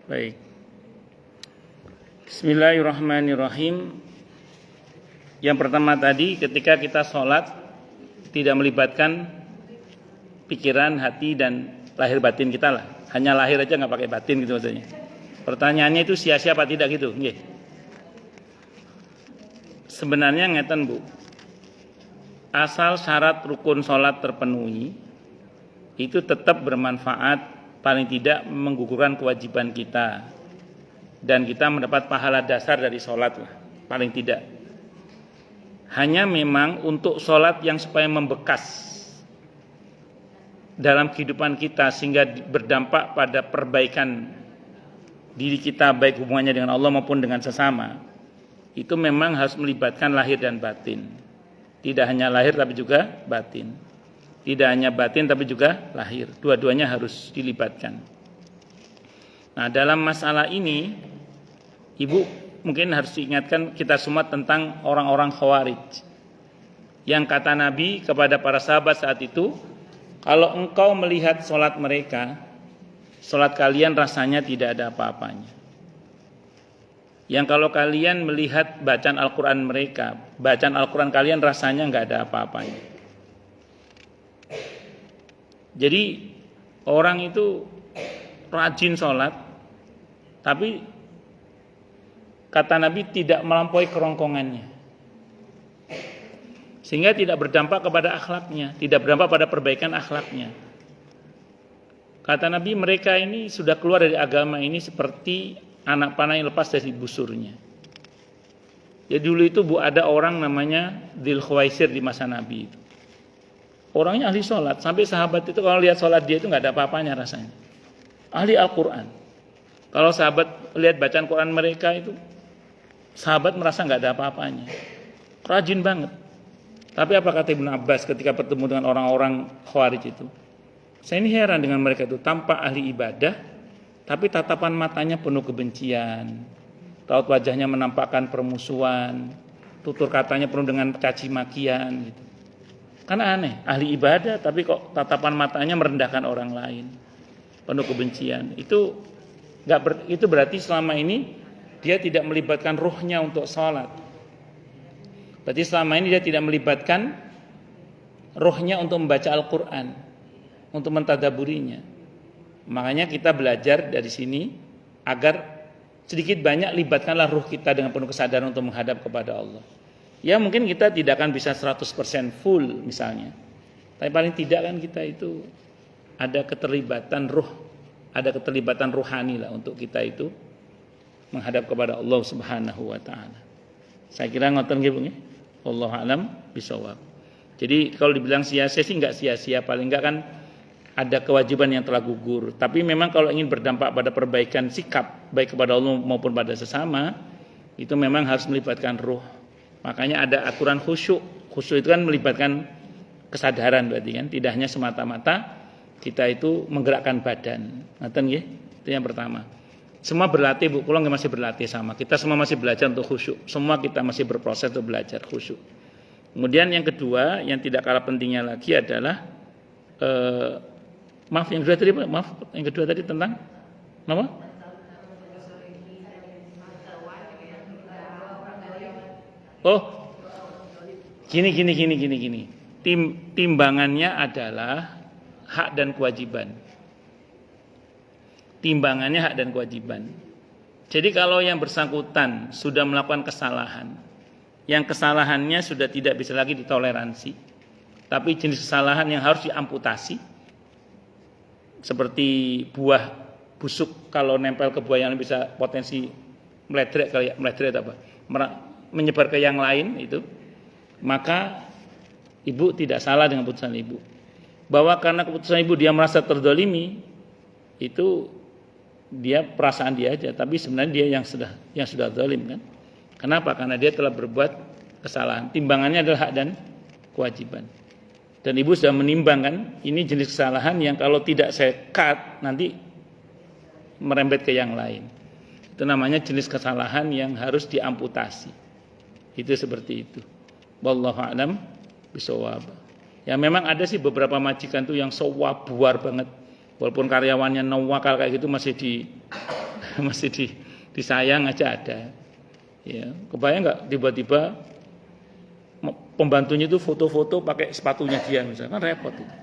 Baik. Bismillahirrahmanirrahim. Yang pertama tadi, ketika kita sholat tidak melibatkan pikiran, hati, dan lahir batin kita lah. Hanya lahir aja nggak pakai batin gitu maksudnya. Pertanyaannya itu sia-sia apa tidak gitu? Nggih. Sebenarnya ngeten Bu. Asal syarat rukun sholat terpenuhi, itu tetap bermanfaat, paling tidak menggugurkan kewajiban kita, dan kita mendapat pahala dasar dari sholat lah, paling tidak. Hanya memang untuk sholat yang supaya membekas dalam kehidupan kita sehingga berdampak pada perbaikan diri kita, baik hubungannya dengan Allah maupun dengan sesama, itu memang harus melibatkan lahir dan batin. Tidak hanya lahir tapi juga batin. Tidak hanya batin tapi juga lahir. Dua-duanya harus dilibatkan. Nah, dalam masalah ini, Ibu mungkin harus diingatkan kita semua tentang orang-orang Khawarij. Yang kata Nabi kepada para sahabat saat itu, kalau engkau melihat sholat mereka, sholat kalian rasanya tidak ada apa-apanya. Yang kalau kalian melihat bacaan Al-Quran mereka, bacaan Al-Quran kalian rasanya nggak ada apa-apanya. Jadi orang itu rajin sholat, tapi kata Nabi tidak melampaui kerongkongannya, sehingga tidak berdampak kepada akhlaknya, tidak berdampak pada perbaikan akhlaknya. Kata Nabi, mereka ini sudah keluar dari agama ini seperti anak panah yang lepas dari busurnya. Jadi dulu itu Bu, ada orang namanya Dzul Khuwaisir di masa Nabi itu. Orangnya ahli sholat, sampai sahabat itu kalau lihat sholat dia itu nggak ada apa-apanya rasanya. Ahli Al-Quran. Kalau sahabat lihat bacaan Quran mereka itu, sahabat merasa nggak ada apa-apanya. Rajin banget. Tapi apa kata Ibnu Abbas ketika bertemu dengan orang-orang Khawarij itu? Saya ini heran dengan mereka itu, tampak ahli ibadah, tapi tatapan matanya penuh kebencian, raut wajahnya menampakkan permusuhan, tutur katanya penuh dengan caci makian gitu. Kan aneh, ahli ibadah tapi kok tatapan matanya merendahkan orang lain, penuh kebencian. Itu berarti selama ini dia tidak melibatkan ruhnya untuk sholat. Berarti selama ini dia tidak melibatkan ruhnya untuk membaca Al-Quran, untuk mentadaburinya. Makanya kita belajar dari sini agar sedikit banyak libatkanlah ruh kita dengan penuh kesadaran untuk menghadap kepada Allah. Ya mungkin kita tidak akan bisa 100% full misalnya, tapi paling tidak kan kita itu ada keterlibatan ruh, ada keterlibatan ruhani lah untuk kita itu menghadap kepada Allah Subhanahu wa taala. Saya kira ngoten nggih Bu nggih. Wallahu alam bisawab. Jadi kalau dibilang sia-sia sih enggak sia-sia, paling enggak kan ada kewajiban yang telah gugur. Tapi memang kalau ingin berdampak pada perbaikan sikap baik kepada Allah maupun pada sesama, itu memang harus melibatkan ruh. Makanya ada aturan khusyuk. Khusyuk itu kan melibatkan kesadaran berarti kan, tidak hanya semata-mata kita itu menggerakkan badan. Ngoten nggih? Itu yang pertama. Semua berlatih Bu, kula masih berlatih sama. Kita semua masih belajar untuk khusyuk. Semua kita masih berproses untuk belajar khusyuk. Kemudian yang kedua, yang tidak kalah pentingnya lagi adalah yang kedua tadi tentang apa? Oh, gini. Timbangannya adalah hak dan kewajiban. Timbangannya hak dan kewajiban. Jadi kalau yang bersangkutan sudah melakukan kesalahan, yang kesalahannya sudah tidak bisa lagi ditoleransi, tapi jenis kesalahan yang harus diamputasi, seperti buah busuk kalau nempel ke buah yang bisa potensi meledrek menyebar ke yang lain itu, maka ibu tidak salah dengan keputusan ibu. Bahwa karena keputusan ibu dia merasa terdolimi, itu dia perasaan dia aja, tapi sebenarnya dia yang sudah zalim kan. Kenapa? Karena dia telah berbuat kesalahan. Timbangannya adalah hak dan kewajiban. Dan ibu sudah menimbangkan ini jenis kesalahan yang kalau tidak saya cut nanti merembet ke yang lain. Itu namanya jenis kesalahan yang harus diamputasi. Itu seperti itu. Wallahu a'lam bishawab. Ya memang ada sih beberapa majikan tuh yang sewabuar banget. Walaupun karyawannya nawakal kayak gitu masih masih disayang aja ada. Ya, kebayang nggak tiba-tiba pembantunya itu foto-foto pakai sepatunya dia misalnya, kan repot itu.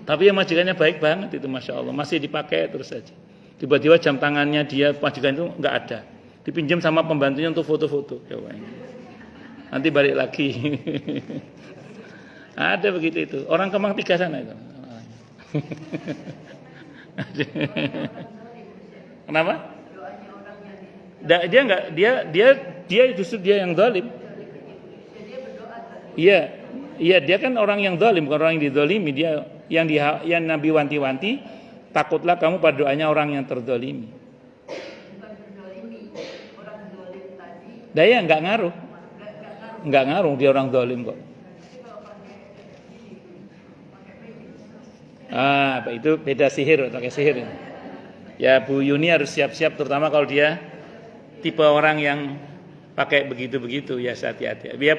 Tapi ya majikannya baik banget itu, masya Allah, masih dipakai terus saja. Tiba-tiba jam tangannya dia majikan itu nggak ada, dipinjam sama pembantunya untuk foto-foto. Coba ini. Nanti balik lagi. Ada begitu itu. Orang Kemang 3 sana itu. Kenapa? Dia enggak, dia justru dia yang zalim. Iya, dia kan orang yang zalim, bukan orang yang dizalimi. Dia yang Nabi wanti-wanti, takutlah kamu pada doanya orang yang terzalimi. Dia enggak ngaruh. Enggak ngaruh dia orang zalim kok. Itu beda sihir, pakai sihir. Ya Bu Yuni harus siap-siap, terutama kalau dia tipe orang yang pakai begitu-begitu, ya hati-hati. Dia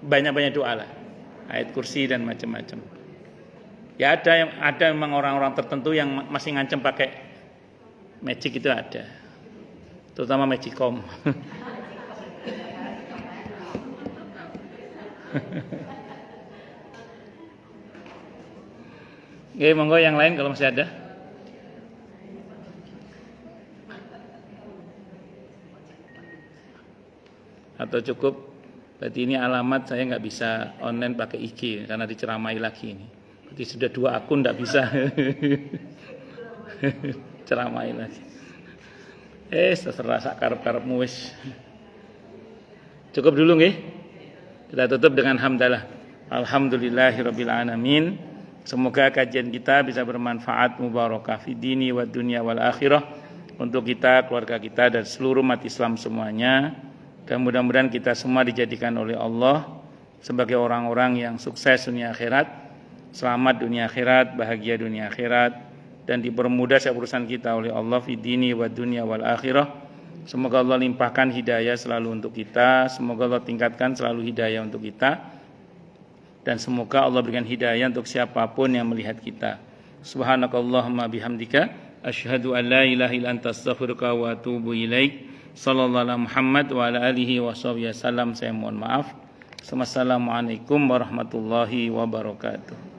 banyak-banyak doa lah, ayat kursi dan macam-macam. Ya ada memang orang-orang tertentu yang masih ngancem pakai magic, itu ada, terutama magicom. Oke, monggo yang lain kalau masih ada. Atau cukup, berarti ini alamat saya nggak bisa online pakai IG karena diceramai lagi ini. Berarti sudah 2 akun nggak bisa. Ceramai lagi. Terserah sakarep-karepmu wis. Cukup dulu nggih. Kita tutup dengan hamdalah. Alhamdulillahirabbil alamin. Semoga kajian kita bisa bermanfaat, mubarakah fi dini wa dunya wal akhirah untuk kita, keluarga kita dan seluruh umat Islam semuanya. Dan mudah-mudahan kita semua dijadikan oleh Allah sebagai orang-orang yang sukses dunia akhirat, selamat dunia akhirat, bahagia dunia akhirat, dan dipermudah setiap urusan kita oleh Allah fi dini wa dunya wal akhirah. Semoga Allah limpahkan hidayah selalu untuk kita, semoga Allah tingkatkan selalu hidayah untuk kita, dan semoga Allah berikan hidayah untuk siapapun yang melihat kita. Subhanakallahumma bihamdika asyhadu an la ilaha illa anta astaghfiruka wa atubu ilaik. Sallallahu alaihi Muhammad wa ala alihi washabihi wasallam. Saya mohon maaf. Wassalamualaikum warahmatullahi wabarakatuh.